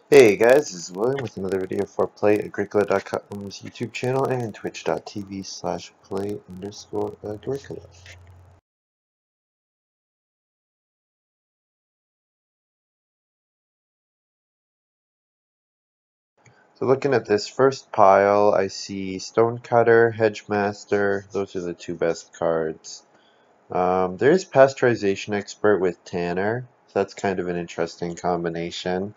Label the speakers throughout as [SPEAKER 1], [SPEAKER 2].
[SPEAKER 1] Hey guys, this is William with another video for Play-agricola.com's YouTube channel and twitch.tv/play_agricola. So looking at this first pile, I see Stonecutter, Hedgemaster. Those are the two best cards. There's Pasteurization Expert with Tanner. So that's kind of an interesting combination.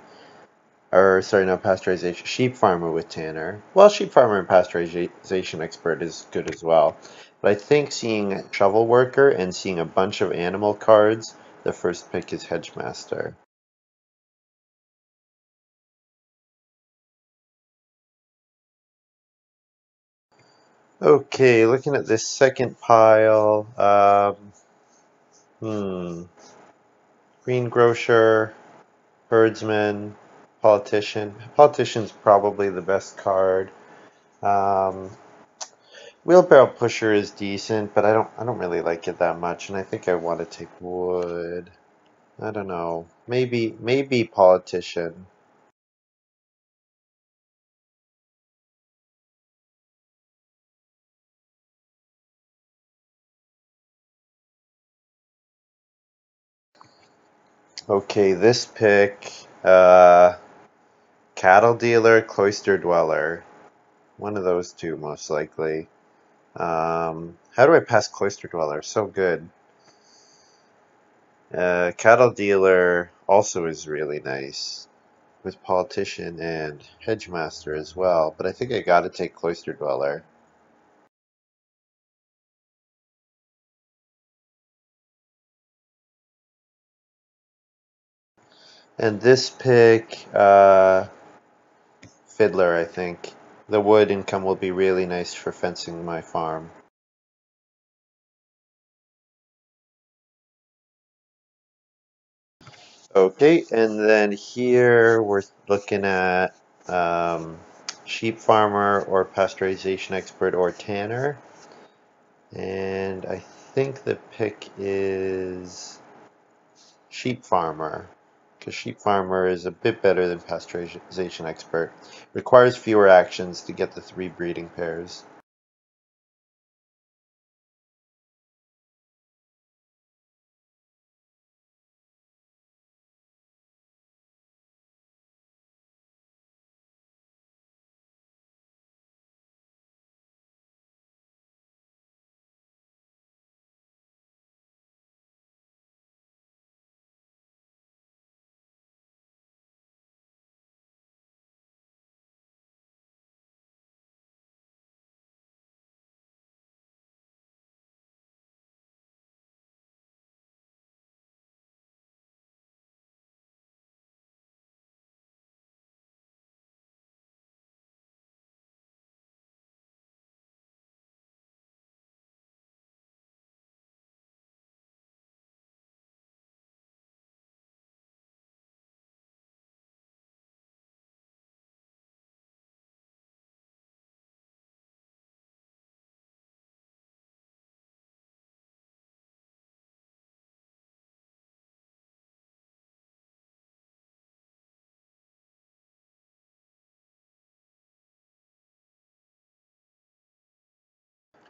[SPEAKER 1] Or sorry, not Pasteurization. Sheep Farmer with Tanner. Well, Sheep Farmer and Pasteurization Expert is good as well. But I think seeing Shovel Worker and seeing a bunch of animal cards, the first pick is Hedgemaster. Okay, looking at this second pile, Greengrocer, Herdsman, Politician. Politician's probably the best card. Um, Wheelbarrow Pusher is decent, but I don't really like it that much, and I think I want to take wood. I don't know. Maybe Politician. Okay, this pick, Cattle Dealer, Cloister Dweller. One of those two, most likely. How do I pass Cloister Dweller? So good. Cattle Dealer also is really nice with Politician and Hedgemaster as well, but I think I gotta take Cloister Dweller. And this pick, Fiddler, I think. The wood income will be really nice for fencing my farm. Okay, and then here we're looking at um, sheep farmer or pasteurization expert or tanner. And I think the pick is sheep farmer, because sheep farmer is a bit better than pasteurization expert. Requires fewer actions to get the 3 breeding pairs.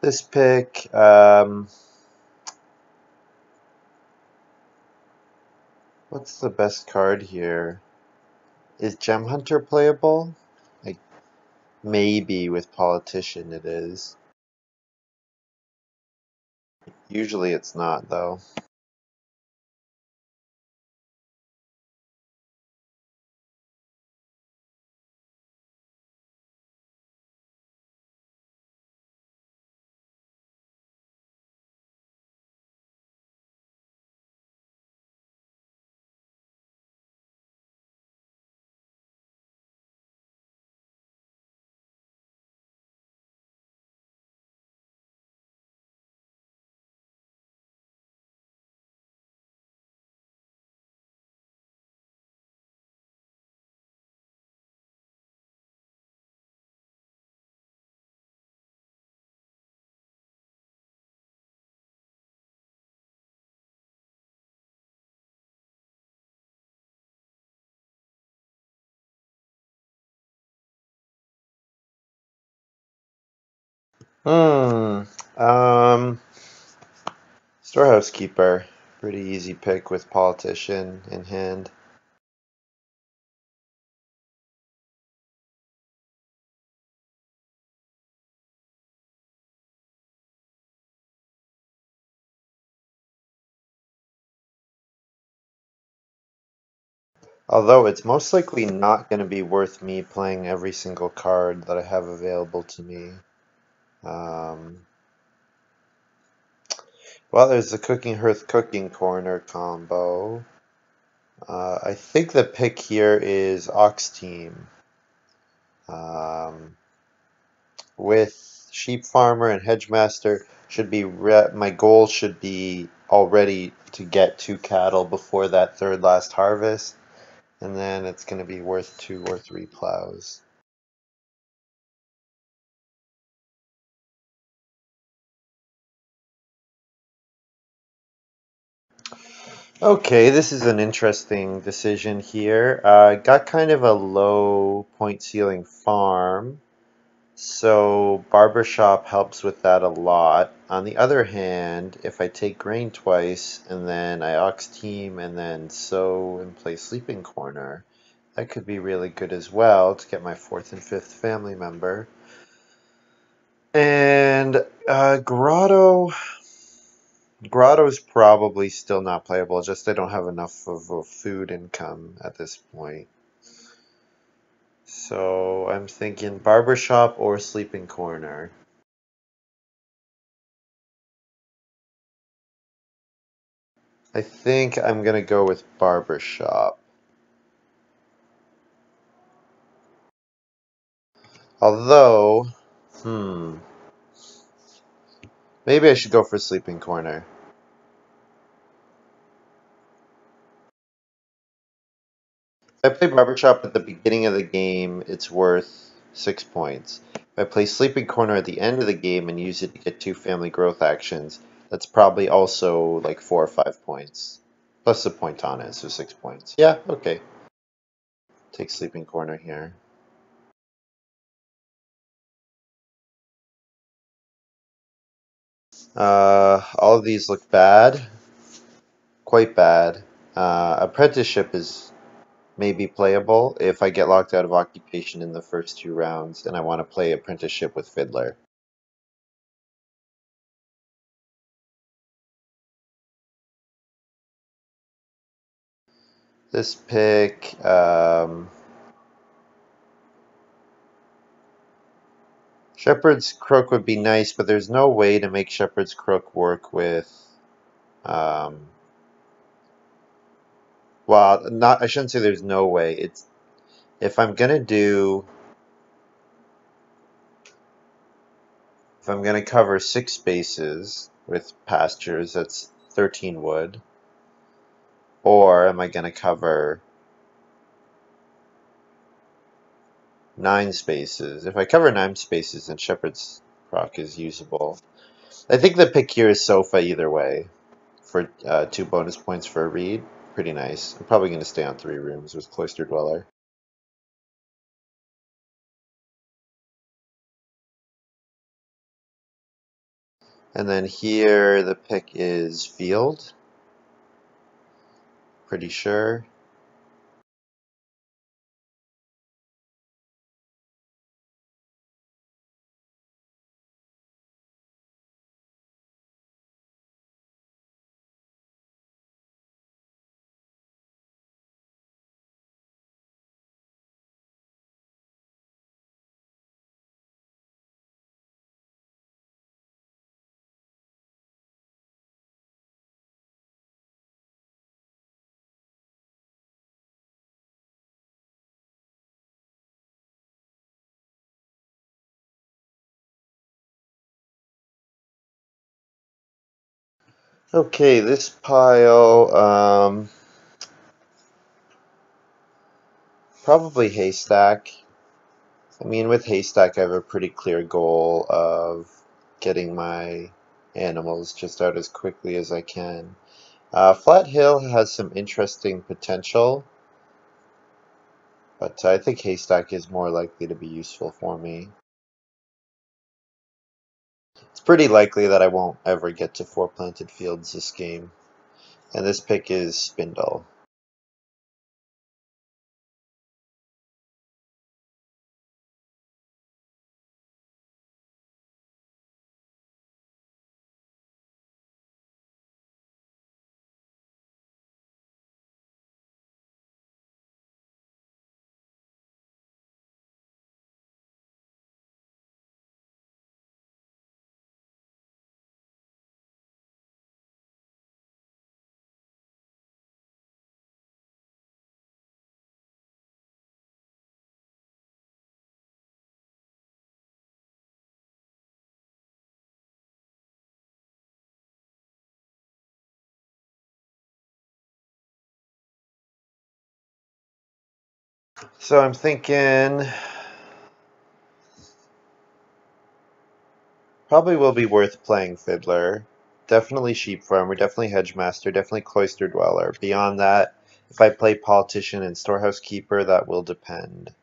[SPEAKER 1] This pick, what's the best card here? Is Gem Hunter playable? Like, maybe with Politician it is. Usually it's not, though. Hmm. Um, Storehouse Keeper. Pretty easy pick with Politician in hand. Although it's most likely not going to be worth me playing every single card that I have available to me. Um, well, there's the Cooking Hearth Cooking Corner combo. I think the pick here is Ox Team. Um, with Sheep Farmer and Hedgemaster, should be my goal should be already to get 2 cattle before that third last harvest, and then it's going to be worth 2 or 3 plows. Okay, this is an interesting decision here. Got kind of a low point ceiling farm, so barbershop helps with that a lot. On the other hand, if I take grain twice and then I ox team and then sow and play sleeping corner, that could be really good as well to get my fourth and fifth family member. And Grotto's probably still not playable, just I don't have enough of a food income at this point. So I'm thinking barbershop or sleeping corner. I think I'm gonna go with barbershop. Although, hmm, maybe I should go for sleeping corner. If I play barbershop at the beginning of the game, it's worth 6 points. If I play sleeping corner at the end of the game and use it to get 2 family growth actions, that's probably also like 4 or 5 points. Plus the point on it, so 6 points. Yeah, okay. Take sleeping corner here. All of these look bad, quite bad. Apprenticeship is maybe playable if I get locked out of occupation in the first 2 rounds and I want to play apprenticeship with Fiddler. This pick, Shepherd's Crook would be nice, but there's no way to make Shepherd's Crook work with, um, well, not, I shouldn't say there's no way. It's, if I'm gonna do, if I'm gonna cover 6 spaces with pastures, that's 13 wood, or am I gonna cover 9 spaces? If I cover 9 spaces, then Shepherd's Crook is usable. I think the pick here is Sofa either way for 2 bonus points for a read. Pretty nice. I'm probably going to stay on 3 rooms with Cloister Dweller. And then here the pick is Field. Pretty sure. Okay, this pile, probably Haystack. I mean, with Haystack, I have a pretty clear goal of getting my animals just out as quickly as I can. Flat Hill has some interesting potential, but I think Haystack is more likely to be useful for me. pretty likely that I won't ever get to 4 planted fields this game. And this pick is Spindle. So I'm thinking probably will be worth playing Fiddler. Definitely Sheep Farmer, definitely Hedgemaster, definitely Cloister Dweller. Beyond that, if I play Politician and Storehouse Keeper, that will depend.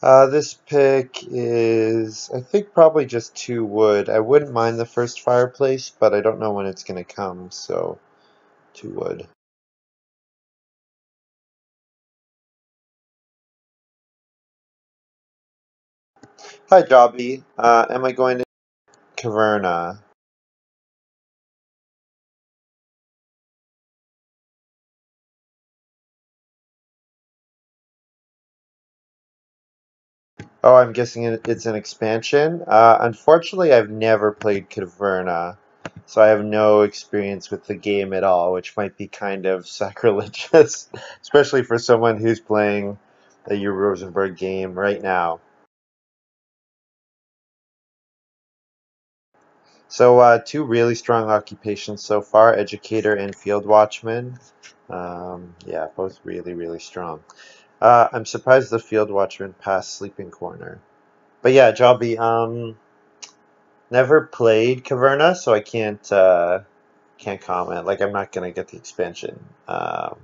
[SPEAKER 1] This pick is, I think, probably just 2 wood. I wouldn't mind the first fireplace, but I don't know when it's going to come, so 2 wood. Hi, Jobby. Am I going to Caverna? Oh, I'm guessing it's an expansion. Unfortunately, I've never played Caverna, so I have no experience with the game at all, which might be kind of sacrilegious, especially for someone who's playing a U Rosenberg game right now. So, 2 really strong occupations so far, Educator and Field Watchman. Yeah, both really, really strong. I'm surprised the Field Watchman passed Sleeping Corner. But yeah, Jobby, never played Caverna, so I can't comment. Like, I'm not gonna get the expansion. I'm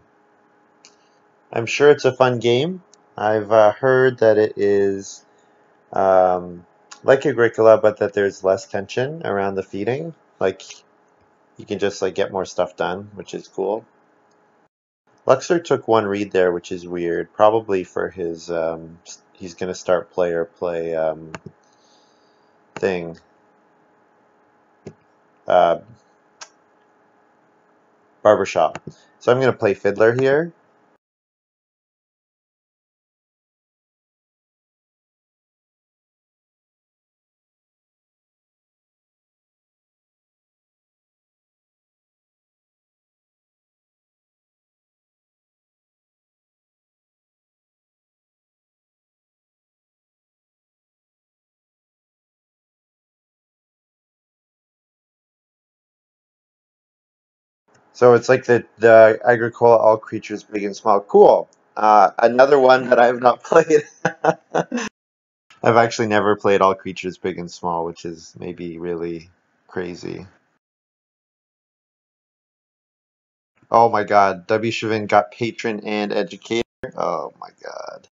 [SPEAKER 1] sure it's a fun game. I've heard that it is like Agricola, but that there's less tension around the feeding. Like, you can just like get more stuff done, which is cool. Luxor took 1 read there, which is weird. Probably for his he's gonna start play thing. Uh, Barbershop. So I'm gonna play Fiddler here. So it's like the Agricola, all creatures big and small. Cool. Another one that I have not played. I've actually never played all creatures big and small, which is maybe really crazy. Oh my god, W. Shavin got Patron and Educator. Oh my god.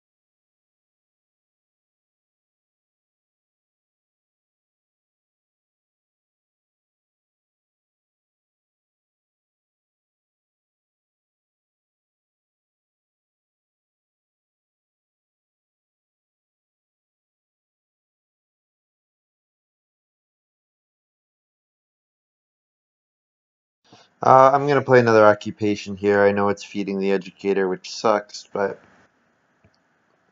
[SPEAKER 1] I'm gonna play another occupation here. I know it's feeding the Educator, which sucks, but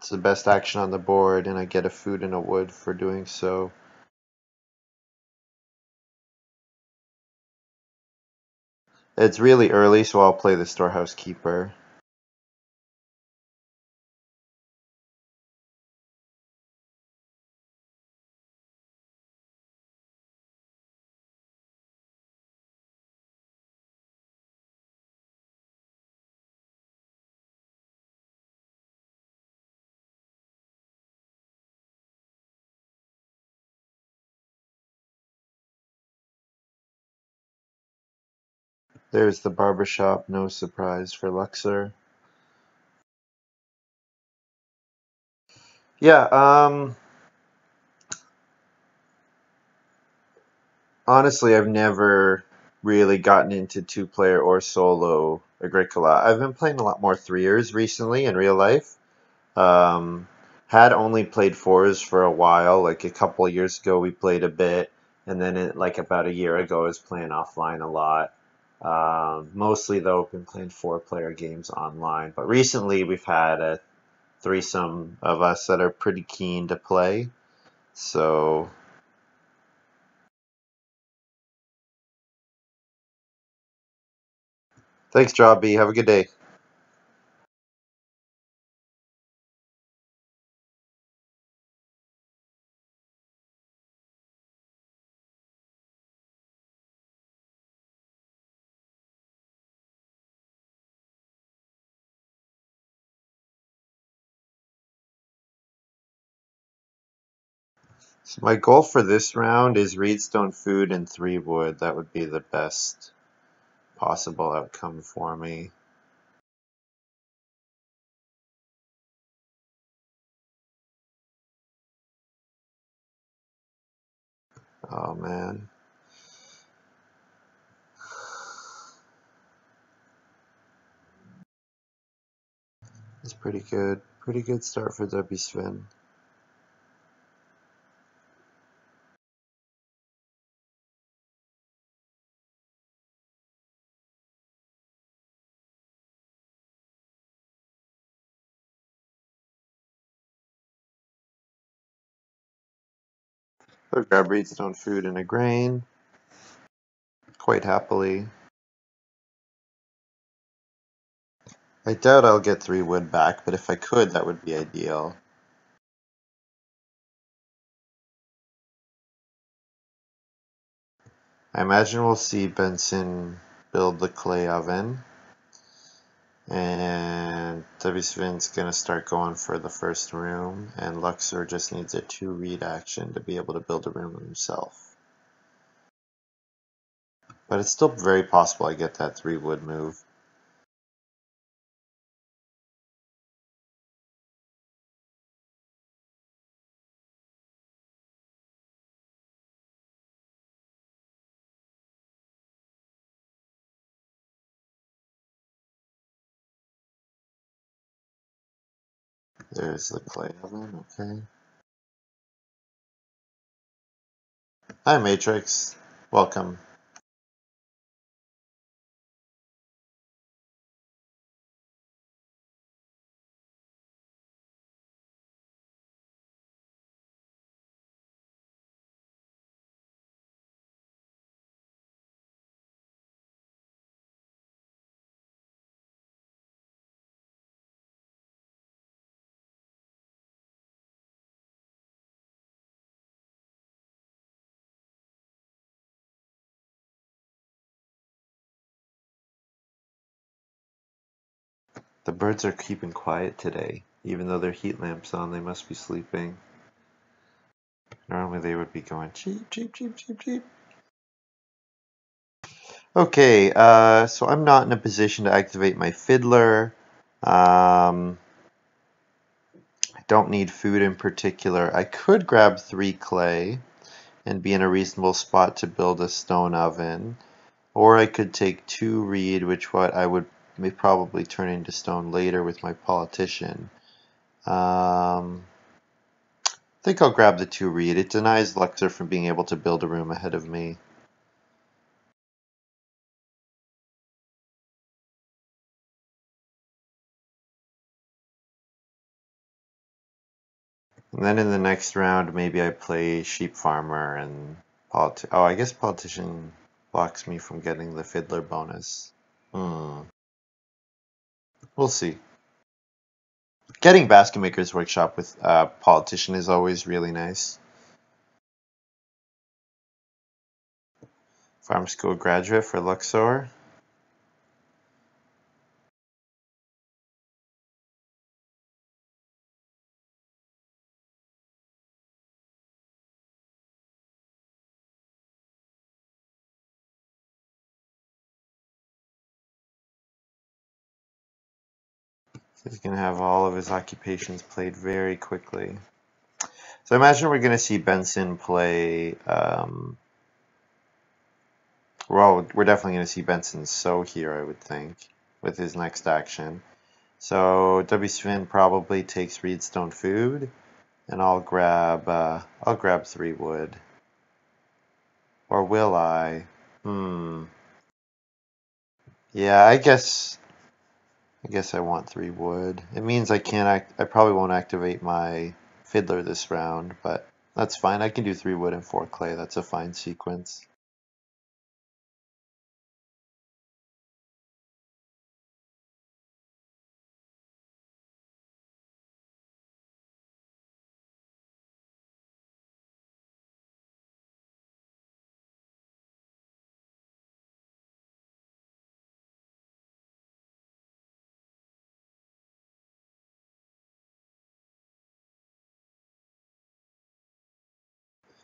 [SPEAKER 1] It's the best action on the board, and I get a food and a wood for doing so. It's really early, so I'll play the Storehouse Keeper. There's the barbershop, no surprise for Luxor. Yeah, honestly, I've never really gotten into two-player or solo Agricola. I've been playing a lot more threers recently in real life. Um, had only played fours for a while. Like a couple of years ago, we played a bit, and then like about a year ago, I was playing offline a lot. Mostly though, I've been playing four-player games online. But recently, we've had a threesome of us that are pretty keen to play. So thanks, Jobby. Have a good day. So my goal for this round is reedstone food and 3 wood. That would be the best possible outcome for me. Oh man, that's pretty good. Pretty good start for W Sven. I'll grab reedstone food and a grain quite happily. I doubt I'll get 3 wood back, but if I could, that would be ideal. I imagine we'll see Benson build the clay oven. And Sven's gonna start going for the first room, and Luxor just needs a 2 read action to be able to build a room himself. But it's still very possible I get that 3 wood move. There's the clay oven, okay. Hi Matrix, welcome. The birds are keeping quiet today. Even though their heat lamps on, they must be sleeping. Normally they would be going cheep, cheep, cheep, cheep, cheep. Okay, so I'm not in a position to activate my fiddler. I don't need food in particular. I could grab 3 clay and be in a reasonable spot to build a stone oven. Or I could take 2 reed, which what I would may probably turn into stone later with my politician. I think I'll grab the 2 reed. It denies Luxor from being able to build a room ahead of me. And then in the next round, maybe I play sheep farmer and oh, I guess politician blocks me from getting the fiddler bonus. Hmm. We'll see. Getting Basket Maker's Workshop with politician is always really nice. Farm school graduate for Luxor. He's going to have all of his occupations played very quickly. So I imagine we're going to see Benson play. Well, we're definitely going to see Benson sow here, I would think, with his next action. So W. Svin probably takes Reedstone Food, and I'll grab 3 wood. Or will I? Yeah, I guess I want 3 wood. It means I probably won't activate my fiddler this round, but that's fine. I can do 3 wood and 4 clay. That's a fine sequence.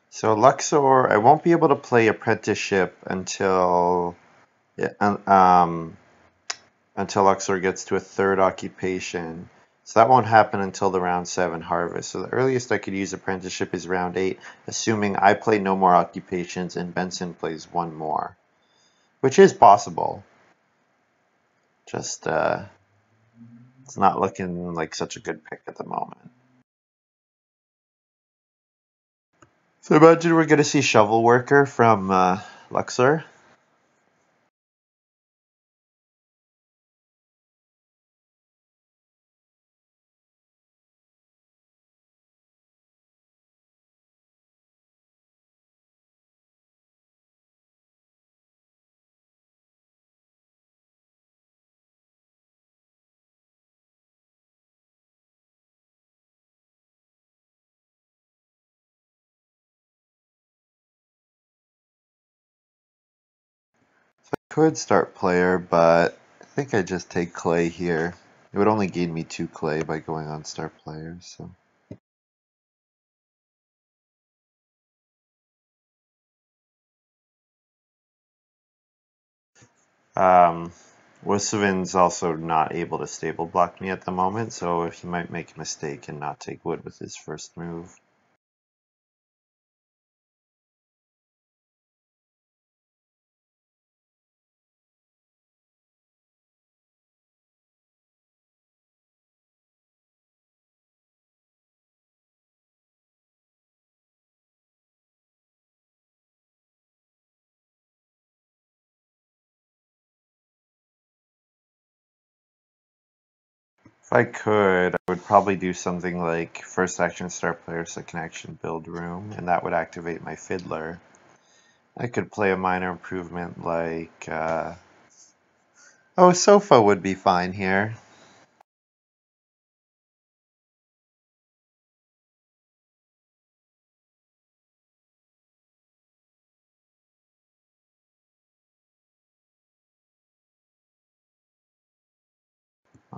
[SPEAKER 1] So Luxor, I won't be able to play apprenticeship yeah, until Luxor gets to a 3rd occupation. So that won't happen until the round 7 harvest. So the earliest I could use apprenticeship is round 8, assuming I play no more occupations and Benson plays 1 more, which is possible. Just it's not looking like such a good pick at the moment. So imagine we're going to see Shovel Worker from Luxor. Could start player, but I think I just take clay here. It would only gain me 2 clay by going on start player, so. Um, Wissavin's also not able to stable block me at the moment, so he might make a mistake and not take wood with his first move. If I could, I would probably do something like first action start player, second action build room, and that would activate my fiddler. I could play a minor improvement like, oh, Sofa would be fine here.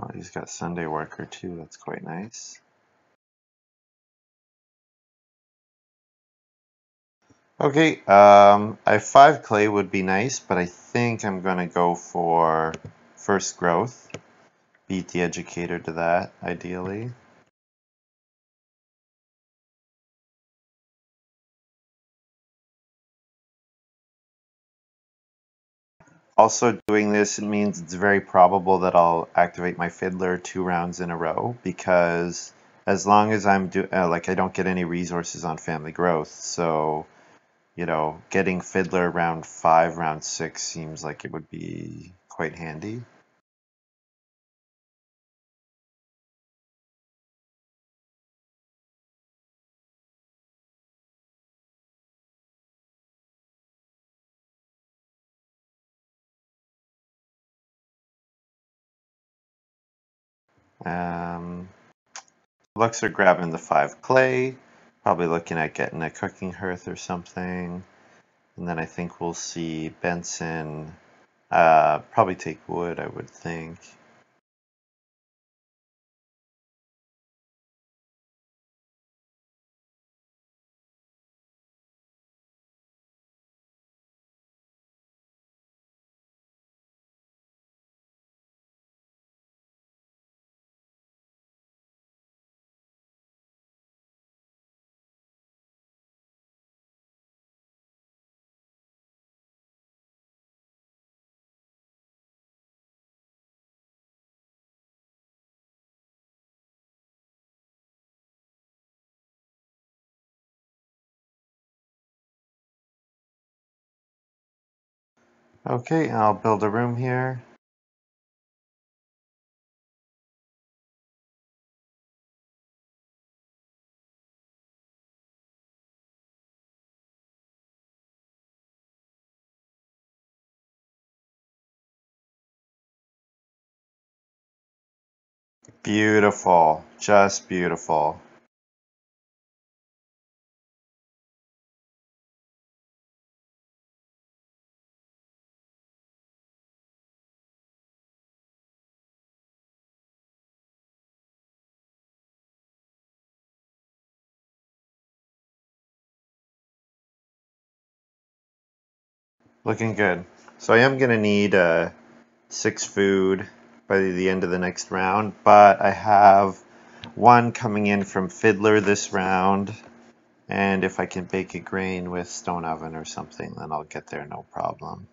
[SPEAKER 1] Oh, he's got Sunday Worker too, that's quite nice. Okay, I have 5 clay would be nice, but I think I'm gonna go for first growth. Beat the Educator to that, ideally. Also doing this, it means it's very probable that I'll activate my Fiddler 2 rounds in a row, because as long as like I don't get any resources on family growth, so, you know, getting Fiddler round 5, round 6 seems like it would be quite handy. Looks are grabbing the 5 clay, probably looking at getting a cooking hearth or something. And then I think we'll see Benson probably take wood, I would think. Okay, I'll build a room here. Beautiful, just beautiful. Looking good. So I am going to need 6 food by the end of the next round, but I have 1 coming in from Fiddler this round, and if I can bake a grain with stone oven or something, then I'll get there no problem.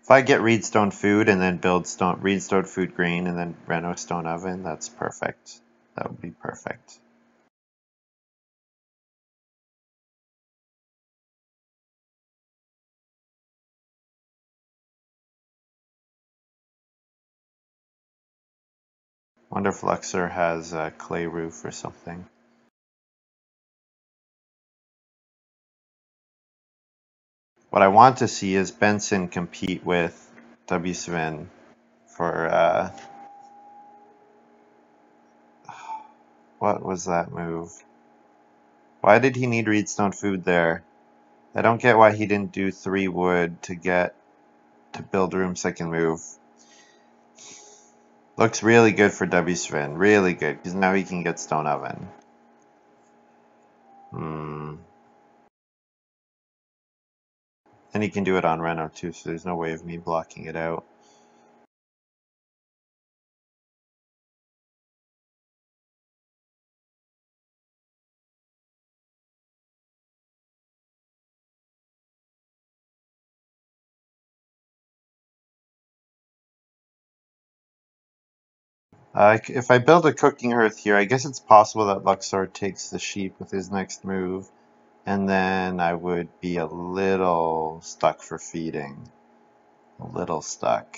[SPEAKER 1] If I get Reedstone food and then build Reedstone food grain and then Reno stone oven, that's perfect. That would be perfect. Wonder if Luxor has a clay roof or something. What I want to see is Benson compete with W. Svin for what was that move? Why did he need Reedstone food there? I don't get why he didn't do 3 wood to get to build room second move. Looks really good for W. Svin. Really good, because now he can get stone oven. And he can do it on Reno too, so there's no way of me blocking it out. If I build a cooking hearth here, I guess it's possible that Luxor takes the sheep with his next move, and then I would be a little stuck for feeding. A little stuck.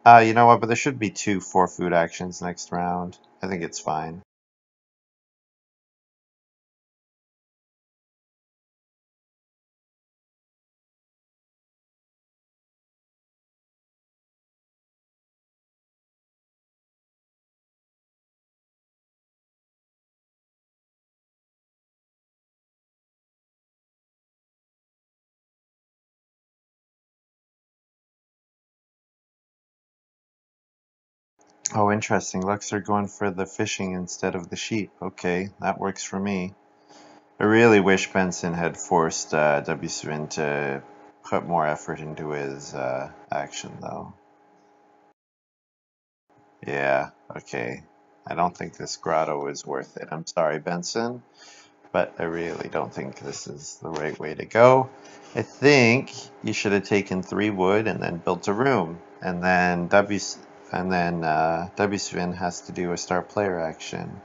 [SPEAKER 1] You know what, but there should be 2 4-food actions next round. I think it's fine. Oh, interesting. Luxor going for the fishing instead of the sheep. Okay, that works for me. I really wish Benson had forced W. Swin to put more effort into his action, though. Yeah, okay. I don't think this grotto is worth it. I'm sorry, Benson, but I really don't think this is the right way to go. I think you should have taken 3 wood and then built a room, and then W. Swin has to do a star player action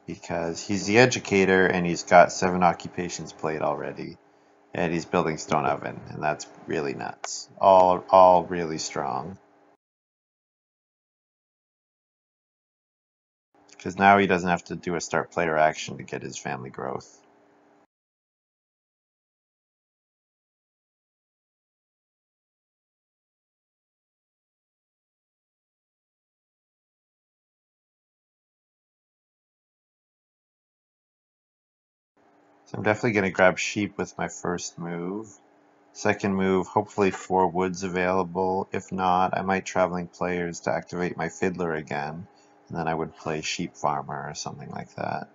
[SPEAKER 1] because he's the educator and he's got 7 occupations played already. And he's building stone oven, and that's really nuts. All really strong. Because now he doesn't have to do a start player action to get his family growth. So I'm definitely going to grab sheep with my first move. Second move, hopefully 4 woods available. If not, I might traveling players to activate my fiddler again, and then I would play sheep farmer or something like that.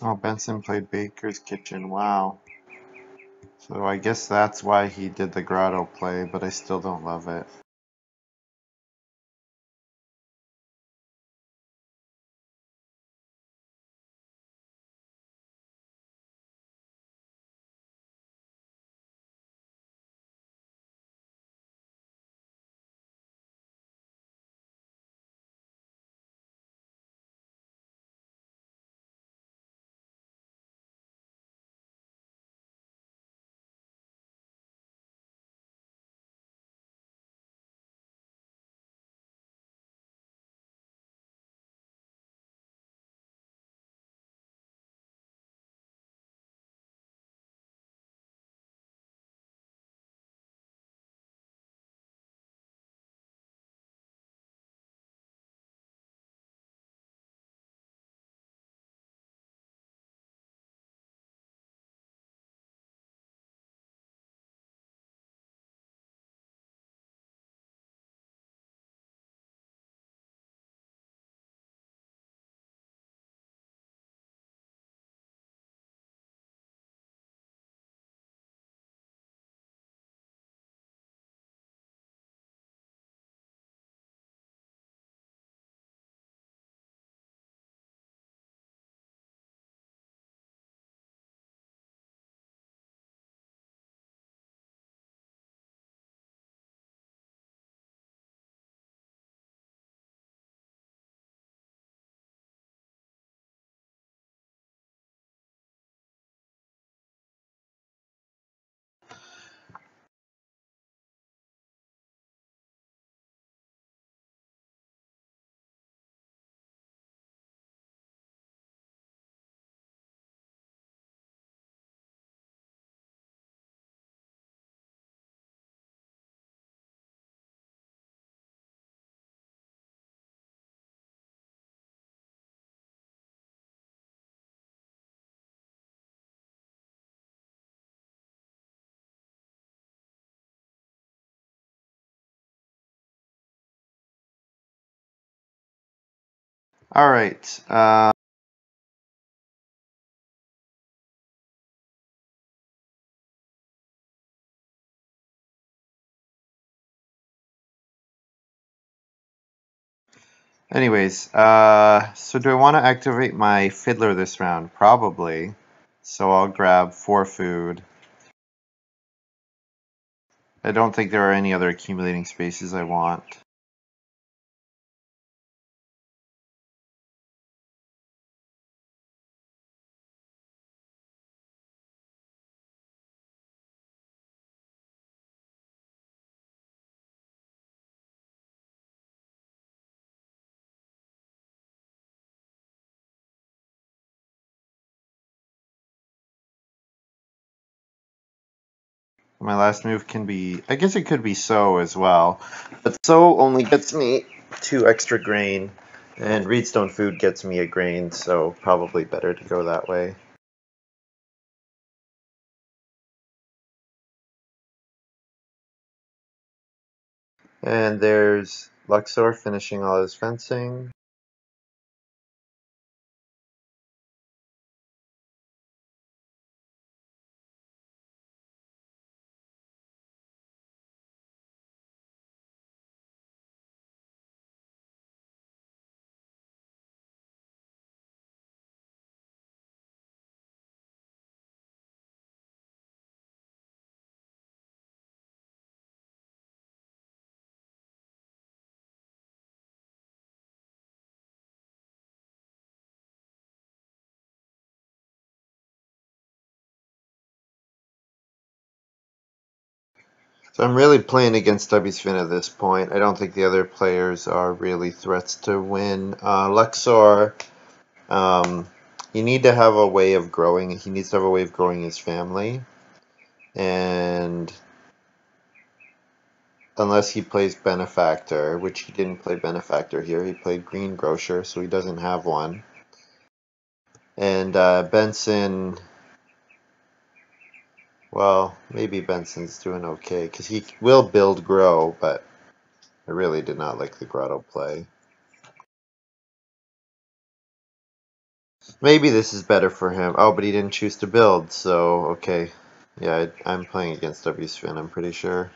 [SPEAKER 1] Oh, Benson played Baker's Kitchen. Wow. So I guess that's why he did the grotto play, but I still don't love it. All right. Anyways, so do I want to activate my fiddler this round? Probably. So I'll grab 4 food. I don't think there are any other accumulating spaces I want. My last move can be, I guess it could be sow as well, but sow only gets me 2 extra grain, and reedstone food gets me a grain, so probably better to go that way. And there's Luxor finishing all his fencing. So I'm really playing against Stubby's Fin at this point. I don't think the other players are really threats to win. Luxor, um, you need to have a way of growing. He needs to have a way of growing his family. And unless he plays Benefactor, which he didn't play Benefactor here, he played Greengrocer, so he doesn't have one. And Benson, well, maybe Benson's doing okay, because he will build grow, but I really did not like the grotto play. Maybe this is better for him. Oh, but he didn't choose to build, so okay. Yeah, I'm playing against W's Fin, I'm pretty sure.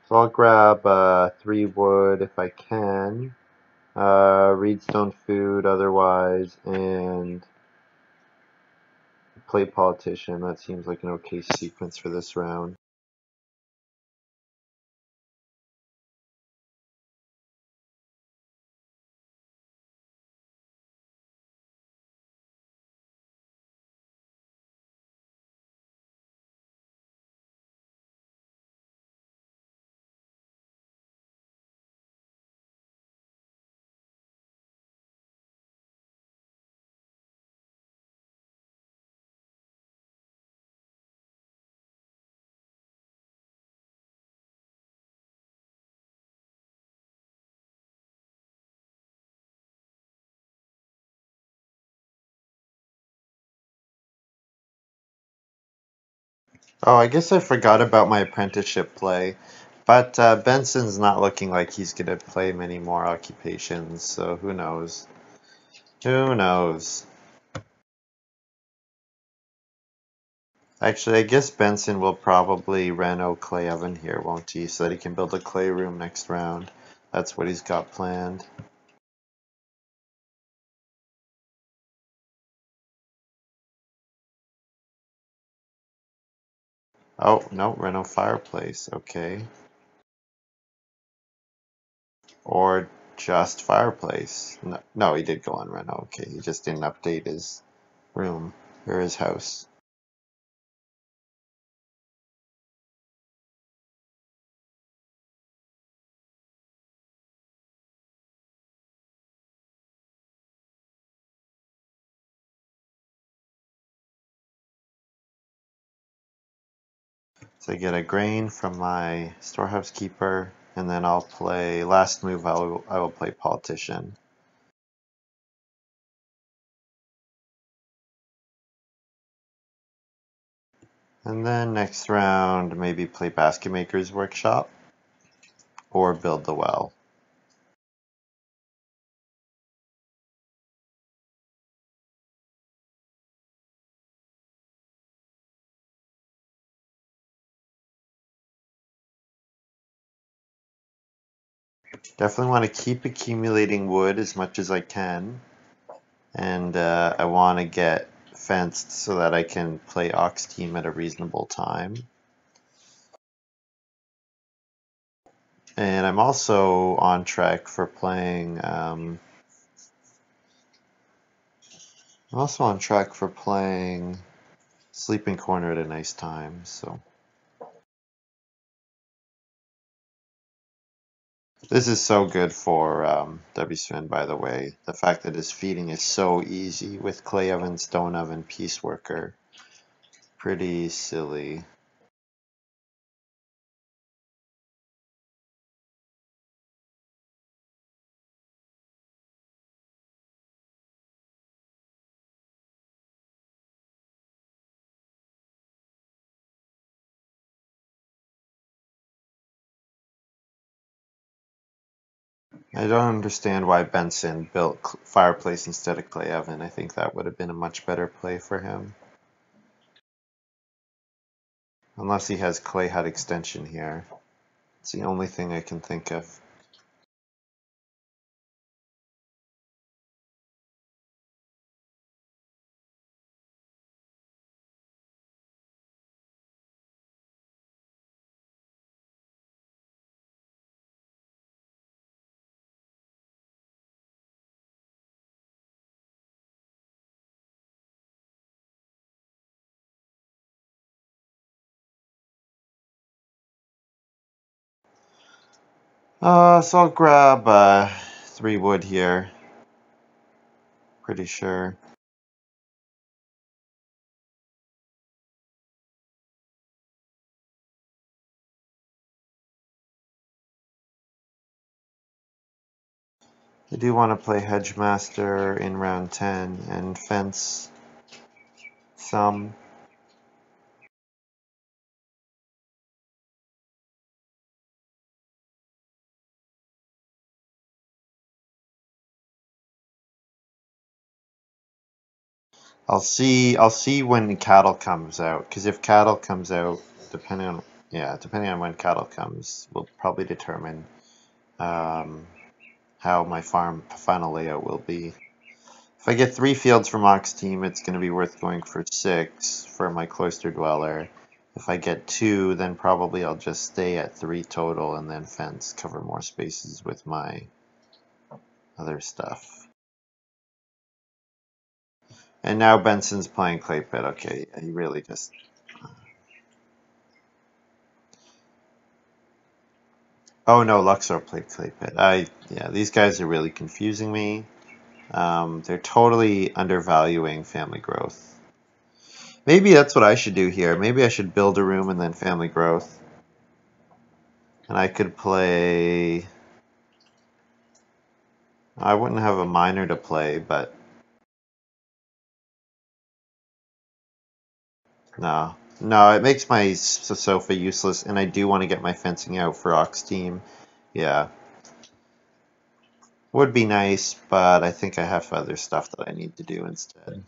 [SPEAKER 1] So I'll grab 3 wood if I can. Reedstone food otherwise, and play politician. That seems like an okay sequence for this round. Oh, I guess I forgot about my apprenticeship play. But Benson's not looking like he's going to play many more occupations, so who knows? Who knows? Actually, I guess Benson will probably reno clay oven here, won't he? So that he can build a clay room next round. That's what he's got planned. Oh, no, reno fireplace. Okay. Or just fireplace. No, no, he did go on reno. Okay, he just didn't update his room or his house. So I get a grain from my storehouse keeper, and then I'll play last move. I will play politician. And then next round, maybe play Basket Maker's Workshop or build the well. Definitely want to keep accumulating wood as much as I can. And I want to get fenced so that I can play Ox Team at a reasonable time. And I'm also on track for playing. I'm also on track for playing Sleeping Corner at a nice time. So this is so good for W. By the way. The fact that his feeding is so easy with Clay Oven, Stone Oven, Peace Worker. Pretty silly. I don't understand why Benson built Fireplace instead of Clay Oven. I think that would have been a much better play for him. Unless he has Clay Hut Extension here. It's the only thing I can think of. So I'll grab 3 wood here. Pretty sure. I do want to play Hedgemaster in round 10 and fence some. I'll see when cattle comes out, because if cattle comes out, depending on when cattle comes, will probably determine um, how my farm final layout will be. If I get 3 fields from Ox Team, it's going to be worth going for 6 for my Cloister Dweller. If I get 2, then probably I'll just stay at 3 total and then fence, cover more spaces with my other stuff. And now Benson's playing Clay Pit. Okay, he really just... Oh no, Luxor played Clay Pit. Yeah, these guys are really confusing me. They're totally undervaluing family growth. Maybe that's what I should do here. Maybe I should build a room and then family growth. And I could play... I wouldn't have a miner to play, but... No. No, it makes my sofa useless, and I do want to get my fencing out for Ox Team. Yeah. Would be nice, but I think I have other stuff that I need to do instead.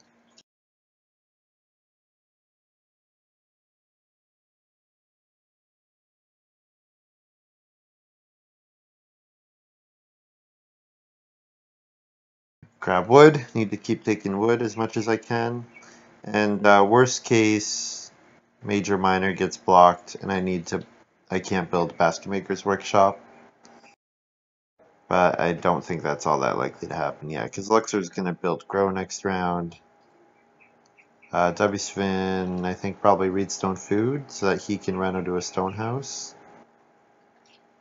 [SPEAKER 1] Grab wood. Need to keep taking wood as much as I can. And worst case, major miner gets blocked, and I can't build Basket Maker's Workshop. But I don't think that's all that likely to happen yet, because Luxor's going to build Grow next round. W. I think, probably Reedstone Food so that he can run into a stone house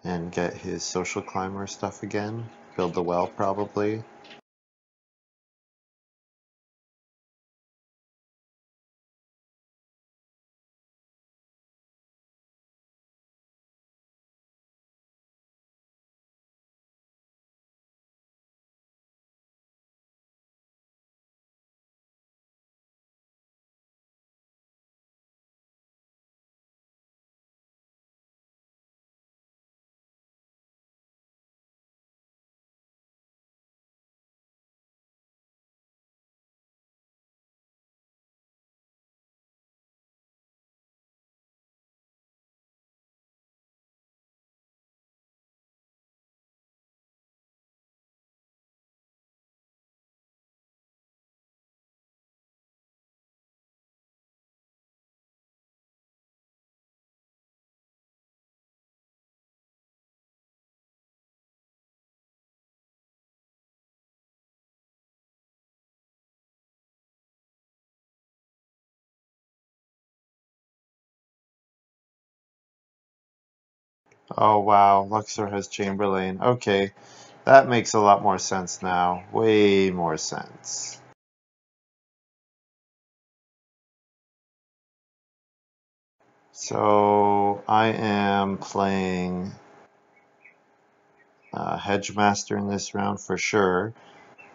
[SPEAKER 1] and get his social climber stuff again. Build the well, probably. Oh wow, Luxor has Chamberlain. Okay, that makes a lot more sense now. Way more sense. So I am playing Hedgemaster in this round for sure.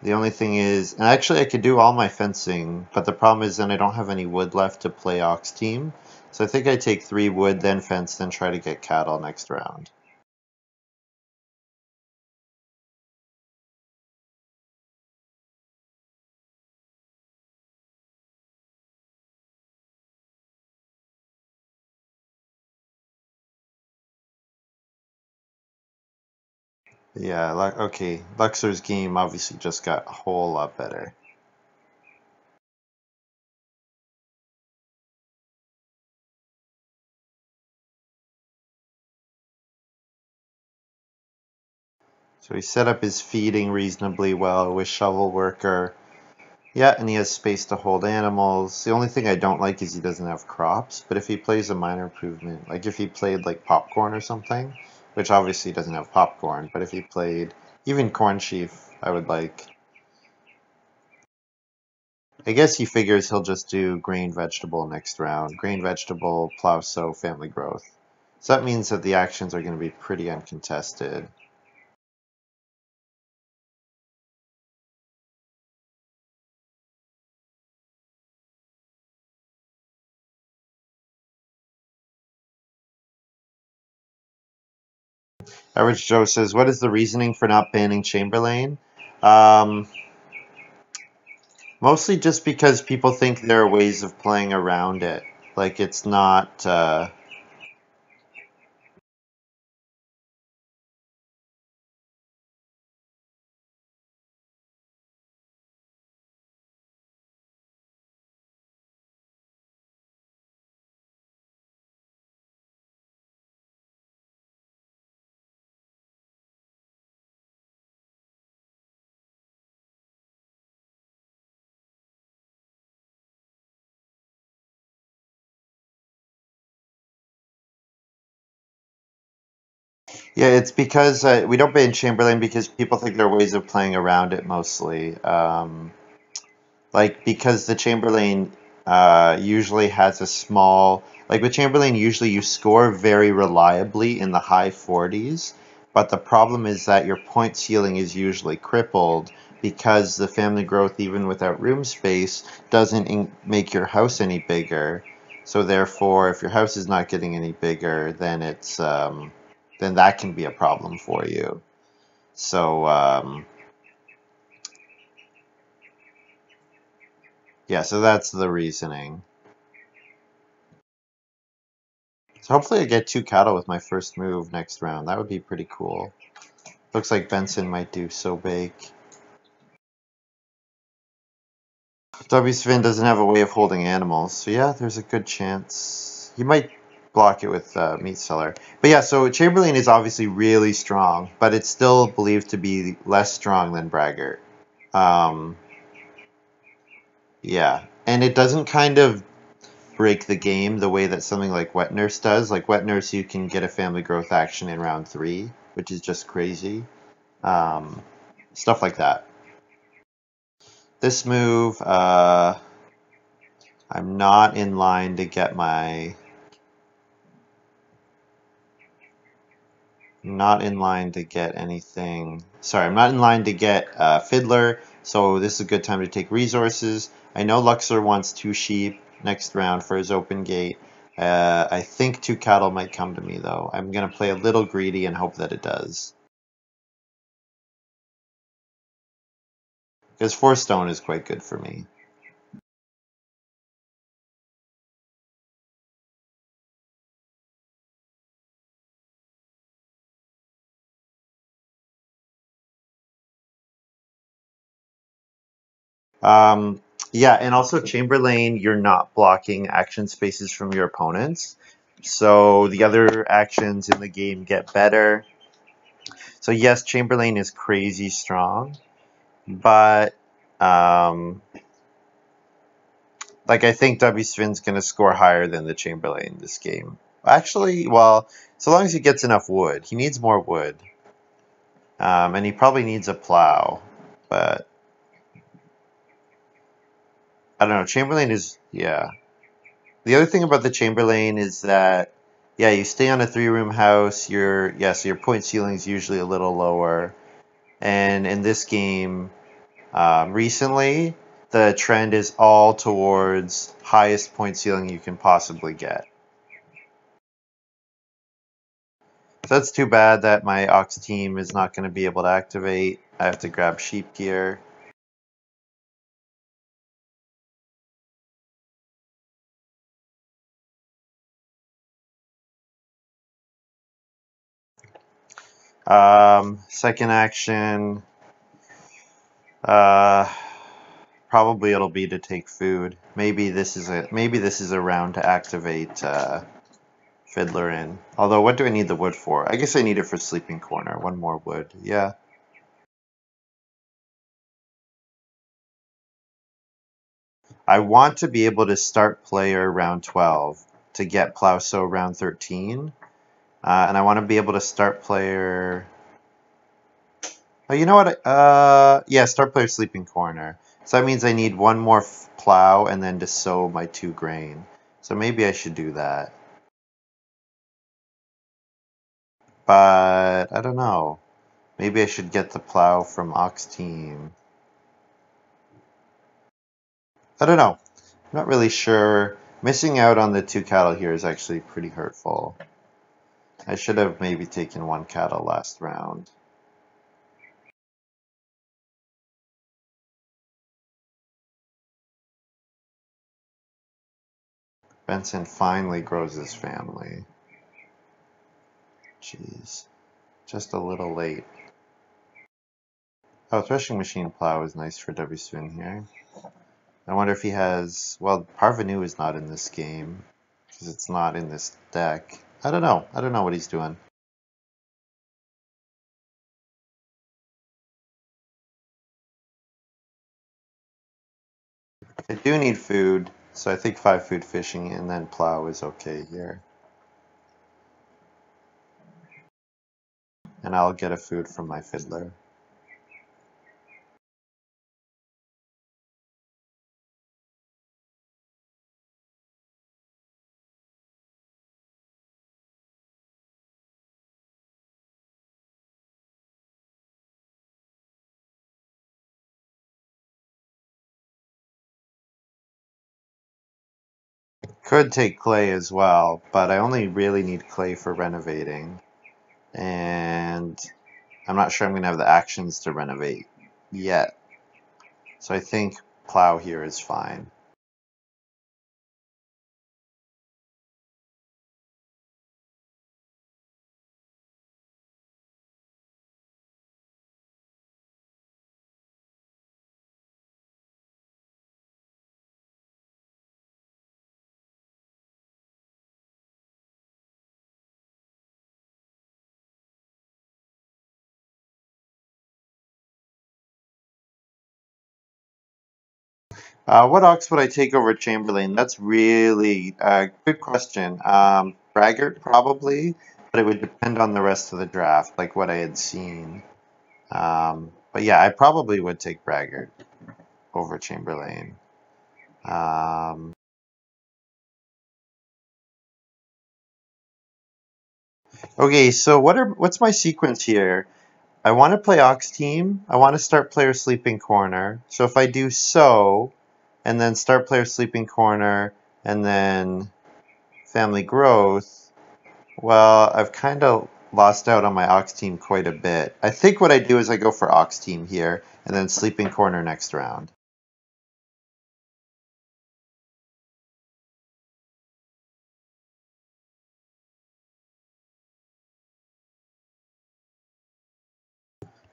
[SPEAKER 1] The only thing is, and actually I could do all my fencing, but the problem is then I don't have any wood left to play Ox Team. So I think I take 3 wood, then fence, then try to get cattle next round. Yeah, okay. Luxor's game obviously just got a whole lot better. So he set up his feeding reasonably well with Shovel Worker. Yeah, and he has space to hold animals. The only thing I don't like is he doesn't have crops, but if he plays a minor improvement, like if he played like popcorn or something, which obviously doesn't have popcorn, but if he played even corn sheaf, I would like. I guess he figures he'll just do grain vegetable next round. Grain vegetable, plow sow, family growth. So that means that the actions are going to be pretty uncontested. Average Joe says, what is the reasoning for not banning Chamberlain? Um, Mostly just because people think there are ways of playing around it. Like it's not. Yeah, it's because we don't ban Chamberlain because people think there are ways of playing around it mostly. Like because the Chamberlain usually has a small, like with Chamberlain usually you score very reliably in the high 40s, but the problem is that your point ceiling is usually crippled because the family growth, even without room space, doesn't make your house any bigger. So therefore, if your house is not getting any bigger, then it's then that can be a problem for you. So yeah, so that's the reasoning. So hopefully I get 2 cattle with my first move next round. That would be pretty cool. Looks like Benson might do so big. W. Sven doesn't have a way of holding animals, so yeah, there's a good chance. He might block it with Meat Seller. But yeah, so Chamberlain is obviously really strong, but it's still believed to be less strong than Braggart. Um, yeah, and it doesn't kind of break the game the way that something like Wet Nurse does. Like Wet Nurse, you can get a family growth action in round 3, which is just crazy. Um, Stuff like that. This move, I'm not in line to get my... Not in line to get anything... Sorry, I'm not in line to get Fiddler, so this is a good time to take resources. I know Luxor wants 2 sheep next round for his open gate. I think 2 cattle might come to me, though. I'm going to play a little greedy and hope that it does. Because 4 stone is quite good for me. Um, yeah, and also Chamberlain, you're not blocking action spaces from your opponents. So the other actions in the game get better. So yes, Chamberlain is crazy strong, but um, like I think W Sven's gonna score higher than the Chamberlain this game. Actually, well, so long as he gets enough wood. He needs more wood. And he probably needs a plow. But I don't know. Chamberlain is, yeah. The other thing about the Chamberlain is that, yeah, you stay on a three-room house. So your point ceiling is usually a little lower. And in this game, recently, the trend is all towards highest point ceiling you can possibly get. So that's too bad that my Ox team is not going to be able to activate. I have to grab sheep gear. Second action, uh, probably it'll be to take food. Maybe this is a round to activate Fiddler in. Although, what do I need the wood for? I guess I need it for Sleeping Corner. One more wood. Yeah. I want to be able to start player round 12 to get Plowso round 13. And I want to be able to start player. Oh, you know what? Yeah, start player Sleeping Corner. So that means I need one more plow and then to sow my 2 grain. So maybe I should do that. But I don't know. Maybe I should get the plow from Ox Team. I don't know. I'm not really sure. Missing out on the 2 cattle here is actually pretty hurtful. I should have maybe taken 1 cattle last round. Benson finally grows his family. Jeez. Just a little late. Oh, threshing machine plow is nice for W Swin here. I wonder if he has... Well, Parvenu is not in this game, because it's not in this deck. I don't know. I don't know what he's doing. I do need food, so I think 5 food fishing and then plow is okay here. And I'll get a food from my fiddler. Could take clay as well, but I only really need clay for renovating. And I'm not sure I'm going to have the actions to renovate yet. So I think plow here is fine. What ox would I take over Chamberlain? That's really a good question. Braggart probably, but it would depend on the rest of the draft, like what I had seen. But yeah, I probably would take Braggart over Chamberlain. Um, okay, so what's my sequence here? I want to play Ox Team. I want to start player Sleeping Corner. So if I do so, and then start player Sleeping Corner, and then Family Growth, well, I've kind of lost out on my Ox Team quite a bit. I think what I do is I go for Ox Team here, and then Sleeping Corner next round.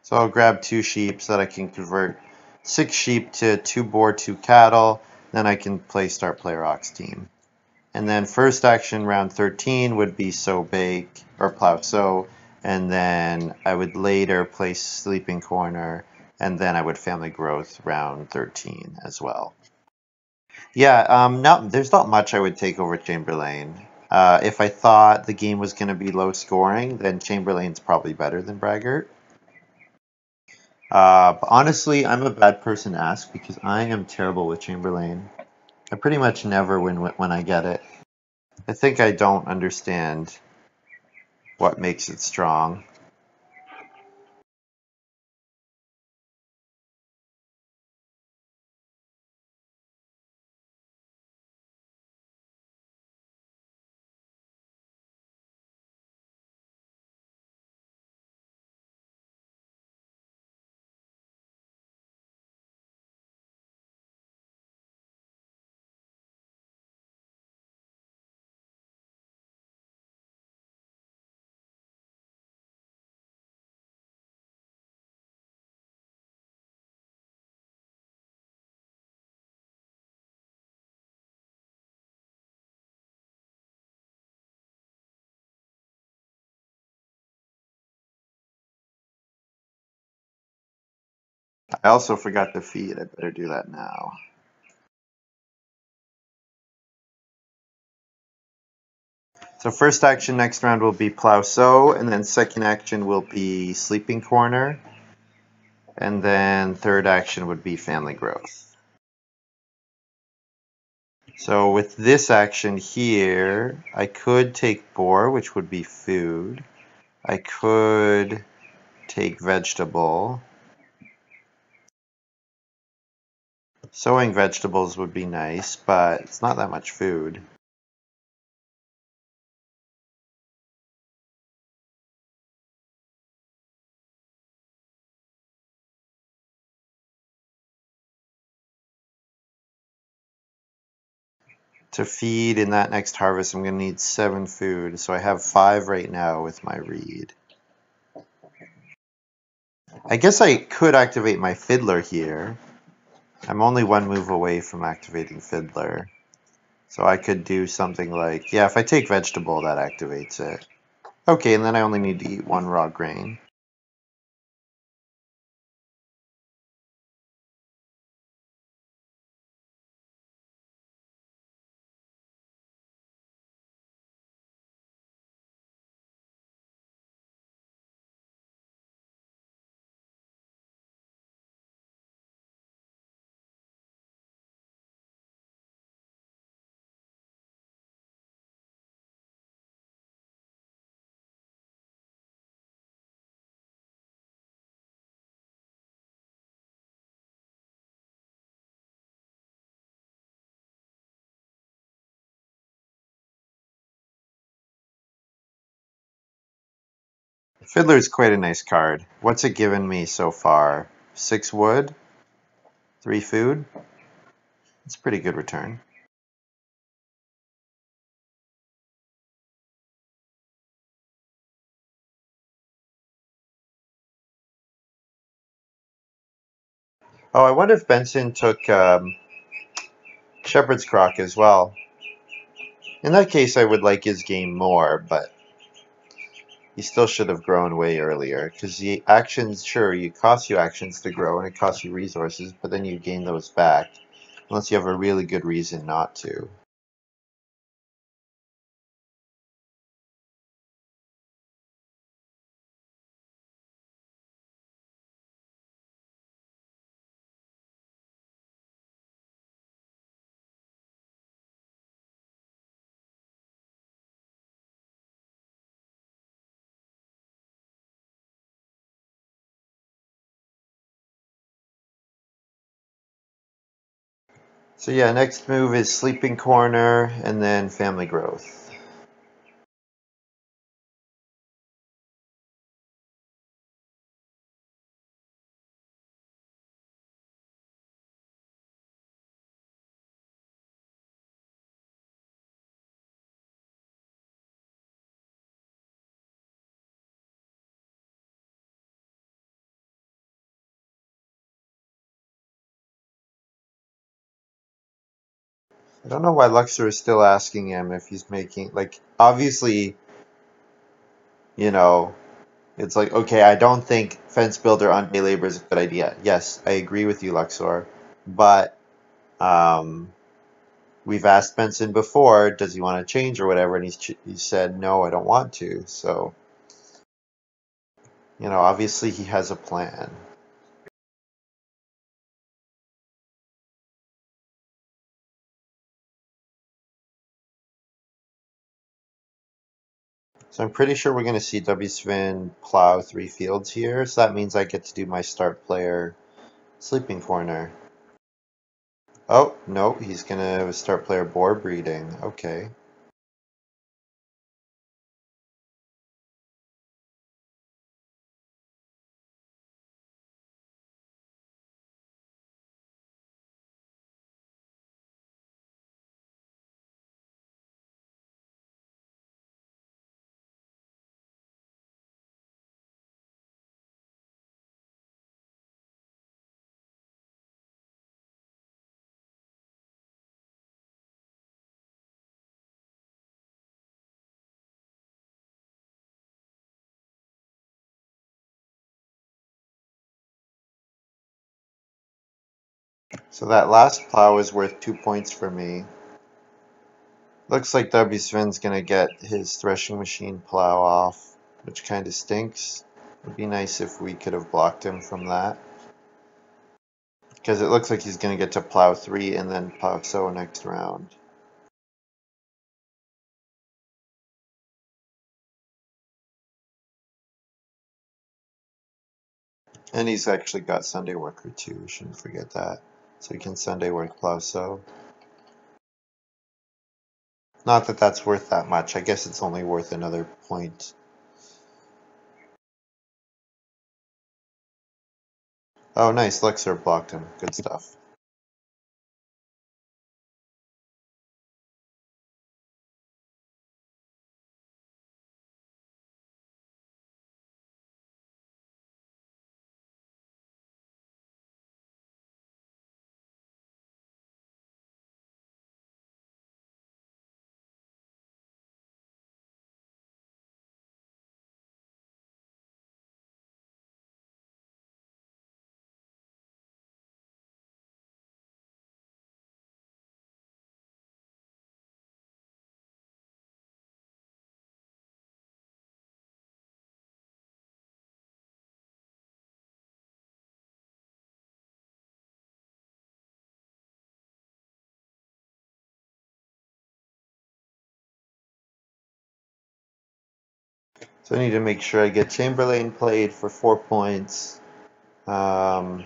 [SPEAKER 1] So I'll grab 2 sheep so that I can convert 6 sheep to 2 boar, 2 cattle. Then I can play start player Ox Team. And then first action round 13 would be sow bake or plow sow. And then I would later play Sleeping Corner. And then I would family growth round 13 as well. Yeah, there's not much I would take over Chamberlain. If I thought the game was going to be low scoring, then Chamberlain's probably better than Braggart. But honestly, I'm a bad person to ask because I am terrible with Chamberlain. I pretty much never win when I get it. I think I don't understand what makes it strong. I also forgot to feed. I better do that now. So first action next round will be Plow Sow, and then second action will be Sleeping Corner, and then third action would be Family Growth. So with this action here, I could take Boar, which would be food. I could take Vegetable. Sowing vegetables would be nice, but it's not that much food. To feed in that next harvest, I'm going to need 7 food, so I have 5 right now with my reed. I guess I could activate my Fiddler here. I'm only 1 move away from activating Fiddler. So I could do something like, yeah, if I take Vegetable, that activates it. Okay, and then I only need to eat 1 raw grain. Fiddler is quite a nice card. What's it given me so far? 6 wood? 3 food? It's a pretty good return. Oh, I wonder if Benson took Shepherd's Crock as well. In that case, I would like his game more, but he still should have grown way earlier. Because the actions, sure, it costs you actions to grow and it costs you resources, but then you gain those back. Unless you have a really good reason not to. So yeah, next move is Sleeping Corner and then Family Growth. I don't know why Luxor is still asking him if he's making, like, obviously, you know, it's like, okay, I don't think fence builder on day labor is a good idea. Yes, I agree with you, Luxor, but, um, we've asked Benson before, does he want to change or whatever, and he said, no, I don't want to. So, obviously he has a plan. So I'm pretty sure we're going to see W. Sven plow 3 fields here. So that means I get to do my start player sleeping corner. Oh, no, he's going to start player boar breeding. Okay. So that last plow is worth 2 points for me. Looks like W. Sven's going to get his threshing machine plow off, which kind of stinks. It would be nice if we could have blocked him from that. Because it looks like he's going to get to plow 3 and then plow sow next round. And he's actually got Sunday worker too, we shouldn't forget that. So he can Sunday work plow sow. Not that that's worth that much, I guess it's only worth another point. Oh nice, Luxor blocked him, good stuff. So I need to make sure I get Chamberlain played for 4 points. Other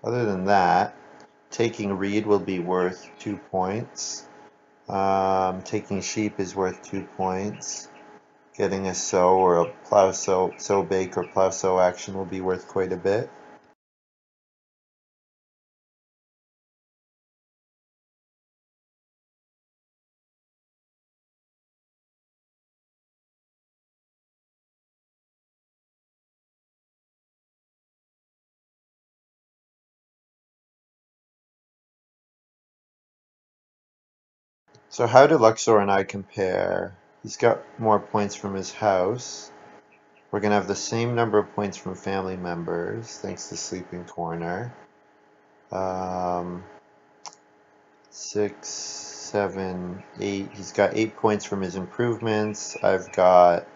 [SPEAKER 1] than that, taking Reed will be worth 2 points. Taking Sheep is worth 2 points. Getting a sow or a plow sow bake or plow sow action will be worth quite a bit. So how do Luxor and I compare? He's got more points from his house. We're going to have the same number of points from family members, thanks to Sleeping Corner. 6, 7, 8. He's got 8 points from his improvements. I've got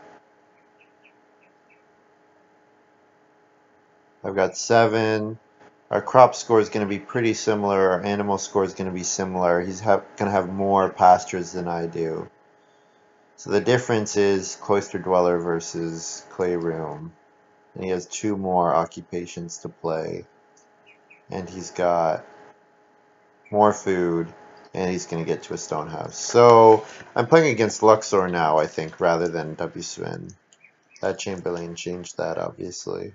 [SPEAKER 1] 7. Our crop score is going to be pretty similar. Our animal score is going to be similar. He's going to have more pastures than I do. So the difference is cloister dweller versus clay room. And he has 2 more occupations to play. And he's got more food. And he's going to get to a stone house. So I'm playing against Luxor now, I think, rather than W. Sven. That Chamberlain changed that, obviously.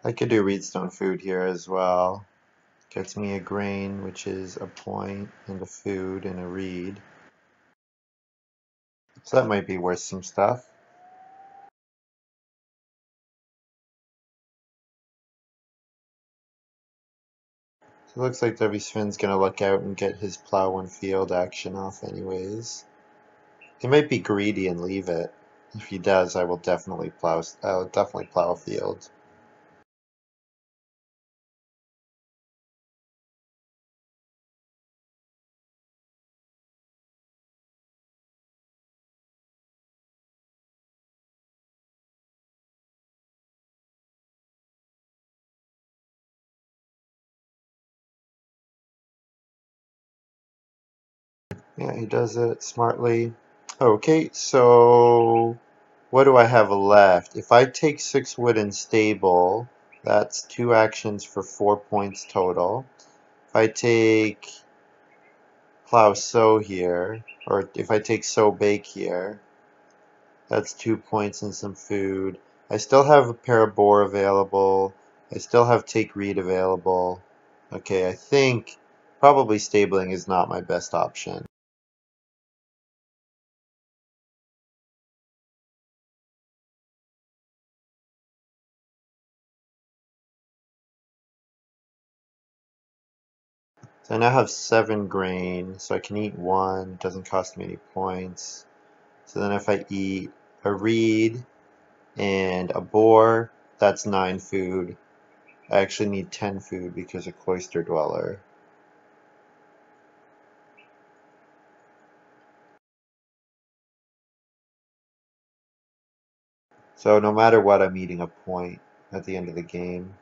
[SPEAKER 1] I could do Reedstone food here as well. Gets me a grain, which is a point, and a food, and a reed. So that might be worth some stuff. So it looks like W. Sven's gonna look out and get his plow one field action off anyways. He might be greedy and leave it. If he does, I'll definitely plow a field. Yeah, he does it smartly. Okay, so what do I have left? If I take 6 wood and stable, that's 2 actions for 4 points total. If I take plow sow here, or if I take sow bake here, that's 2 points and some food. I still have a pair of boar available. I still have take reed available. Okay, I think probably stabling is not my best option. So I now have 7 grain, so I can eat 1, doesn't cost me any points. So then if I eat a reed and a boar, that's 9 food. I actually need 10 food because of Cloister Dweller. So no matter what, I'm eating a point at the end of the game.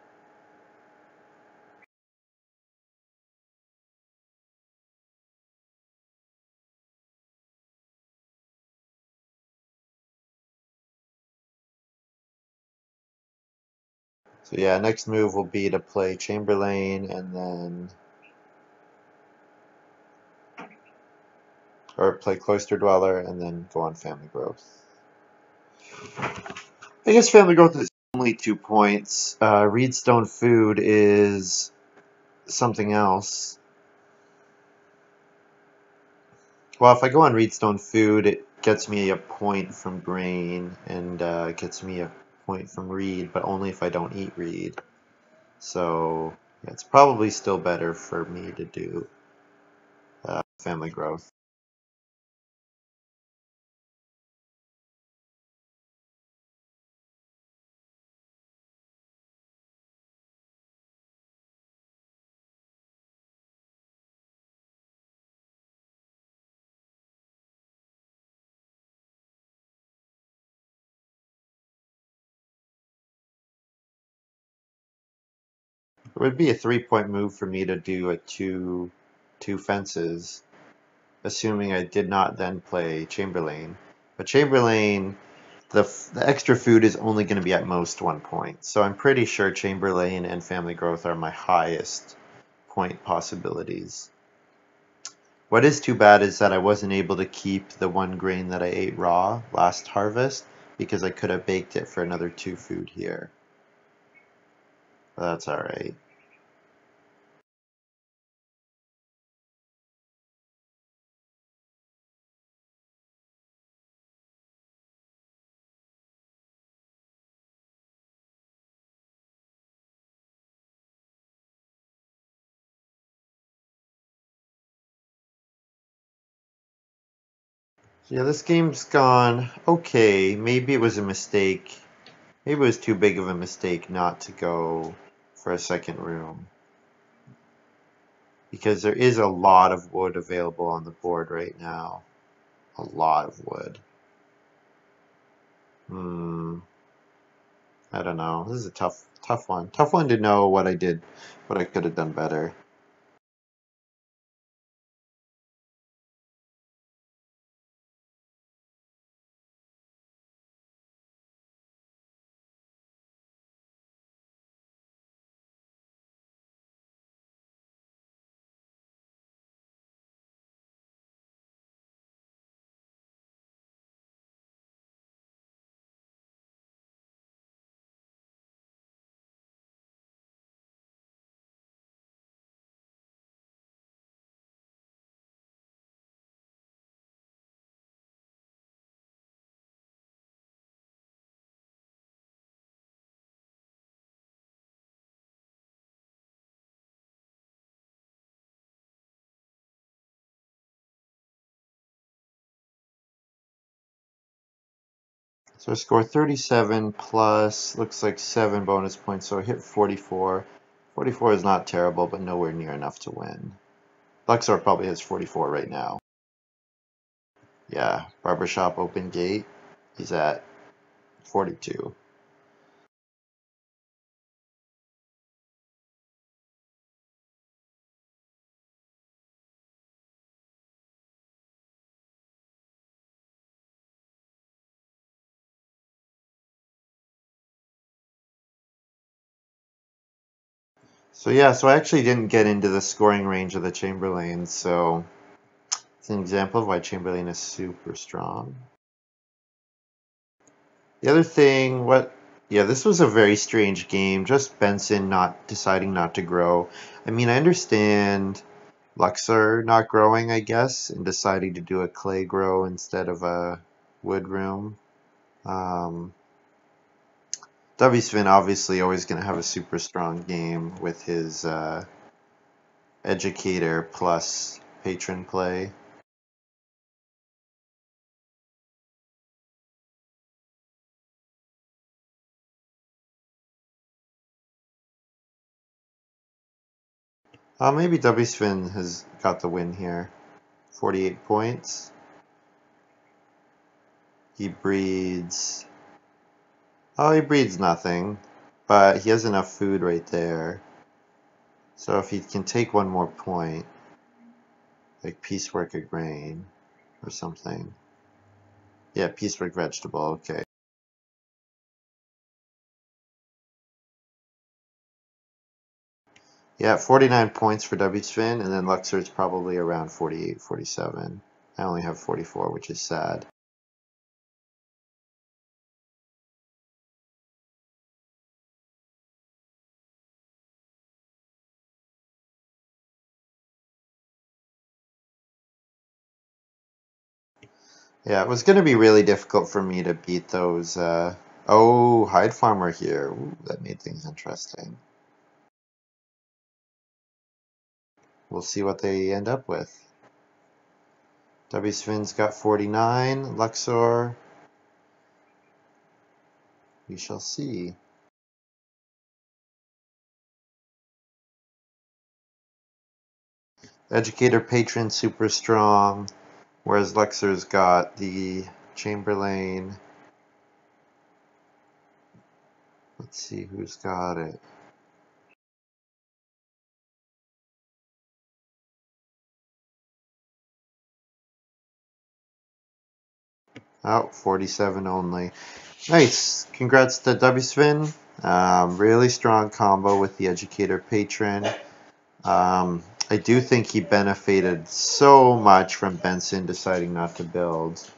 [SPEAKER 1] So yeah, next move will be to play Chamberlain and then, or play Cloister Dweller and then go on Family Growth. I guess Family Growth is only 2 points. Reedstone Food is something else. Well, if I go on Reedstone Food, it gets me a point from grain and gets me a point from reed, but only if I don't eat reed. So yeah, it's probably still better for me to do Family Growth. It would be a 3-point move for me to do a two fences, assuming I did not then play Chamberlain. But Chamberlain, the extra food is only going to be at most 1 point. So I'm pretty sure Chamberlain and Family Growth are my highest point possibilities. What is too bad is that I wasn't able to keep the 1 grain that I ate raw last harvest because I could have baked it for another 2 food here. But that's alright. Yeah, this game's gone okay. Maybe it was a mistake. Maybe it was too big of a mistake not to go for a second room. Because there is a lot of wood available on the board right now. A lot of wood. I don't know. This is a tough one. Tough one to know what I did, what I could have done better. So I score 37 plus, looks like 7 bonus points, so I hit 44. 44 is not terrible, but nowhere near enough to win. Luxor probably has 44 right now. Yeah, barbershop open gate. He's at 42. So yeah, so I actually didn't get into the scoring range of the Chamberlain, so it's an example of why Chamberlain is super strong. The other thing, yeah, this was a very strange game. Just Benson not deciding not to grow. I mean, I understand Luxor not growing, I guess, and deciding to do a clay grow instead of a wood room. Um, W. Svin obviously always going to have a super strong game with his Educator plus patron play. Maybe W. Svin has got the win here. 48 points. He breeds. Oh, he breeds nothing, but he has enough food right there. So if he can take one more point, like piecework a grain or something. Yeah, piecework vegetable, okay. Yeah, 49 points for W Spin, and then Luxor's probably around 48, 47. I only have 44, which is sad. Yeah, it was going to be really difficult for me to beat those. Oh, Hide Farmer here. Ooh, that made things interesting. We'll see what they end up with. W Spin's got 49. Luxor, we shall see. Educator Patron super strong, whereas Luxor's got the Chamberlain. Let's see who's got it. Oh, 47 only. Nice. Congrats to Wsvin. Really strong combo with the Educator Patron. I do think he benefited so much from Benson deciding not to build.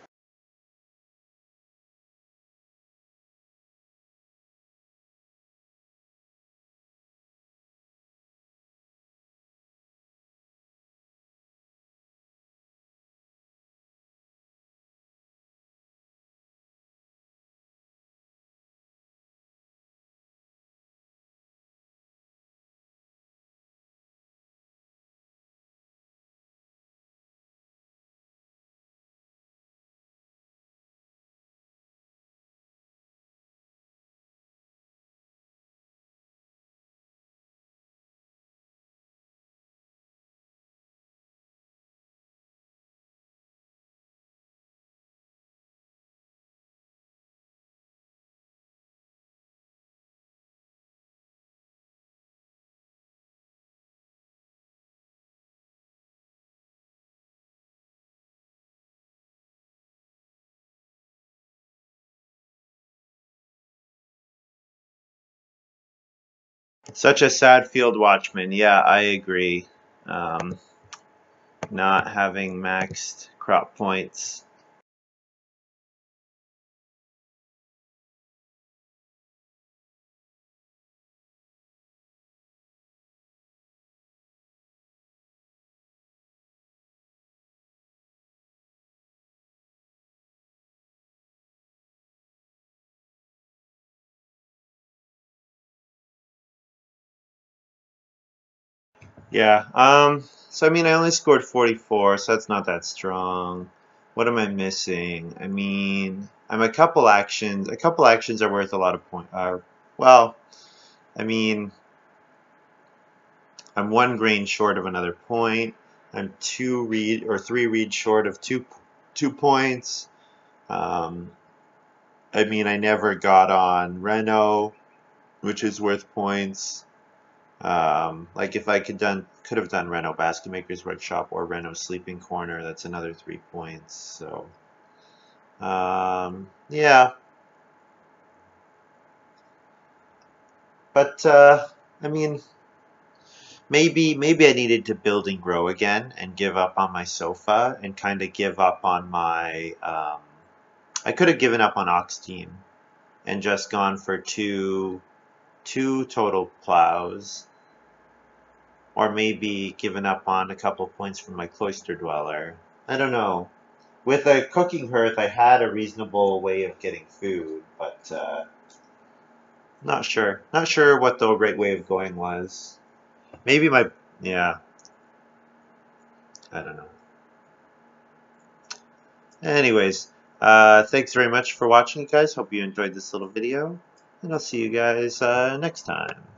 [SPEAKER 1] Such a sad field Watchman. Yeah, I agree. Um, Not having maxed crop points. Yeah. So I mean, I only scored 44, so that's not that strong. What am I missing? I mean, I'm a couple actions. A couple actions are worth a lot of points. Well, I mean, I'm 1 grain short of another point. I'm 2 read or 3 read short of 2 points. I mean, I never got on Renault, which is worth points. Like if I could have done Renault Basket Maker's Workshop or Renault Sleeping Corner, that's another 3 points. So, yeah. But I mean, maybe I needed to build and grow again and give up on my sofa and kind of give up on my. I could have given up on Ox Team and just gone for two total plows, or maybe given up on a couple points from my Cloister Dweller. I don't know. With a cooking hearth, I had a reasonable way of getting food, but not sure. Not sure what the right way of going was. Maybe yeah, I don't know. Anyways, thanks very much for watching, guys. Hope you enjoyed this little video, and I'll see you guys next time.